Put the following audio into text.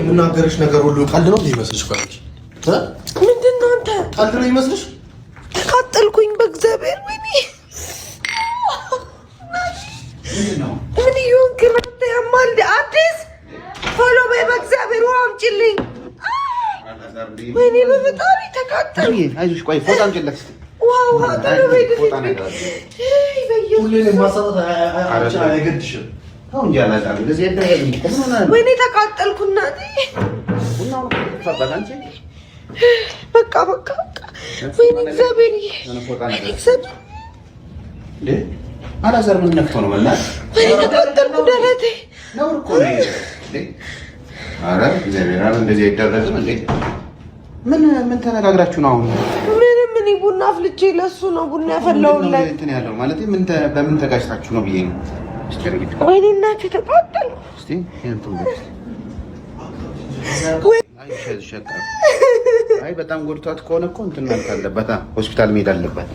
የምናገርሽ ነገር ሁሉ ቀልድ ነው ይመስልሽ? ቆይሽ ምንድነው አንተ? ቀልድ ነው ይመስልሽ? ተቃጠልኩኝ በእግዚአብሔር። ወይኔ ምንድነው? ምን ይሁን ክረምት ያማል። አዲስ ፎሎ በይ በእግዚአብሔር። ውሃ አምጪልኝ። ወይኔ በፈጣሪ ተቃጠል። አይዞሽ ቆይ ፎጣ አምጪለት። ውሃ ቶሎ በይ። ፎጣ ነገር ሁሌ ማሳጣት አይገድሽም። አሁን ያላዛም እንደዚህ ያደረገኝ ቆምና ወይኔ ተቃጠልኩ እናቴ። ቡናው ፈጣን አንቺ በቃ ወይኔ እግዚአብሔር እንዴ አላዛር ምን ነክቶ ነው መላል? ወይኔ ተቃጠልኩ ደረቴ ነው እኮ ነው እንዴ። ኧረ እግዚአብሔር አለ እንደዚህ አይደረግም እንዴ። ምን ተነጋግራችሁ ነው አሁን? ምን ቡና አፍልቼ ለሱ ነው ቡና ያፈላውለት እንትን ያለው ማለት በምን ተጋጭታችሁ ነው ብዬ ነው። ወይኔ እናቴ ተቃጠልኩ። እስቲ እንትን አይ በጣም ጎድቷት ከሆነ እኮ እንትን ማለት አለበት፣ ሆስፒታል መሄድ አለበት።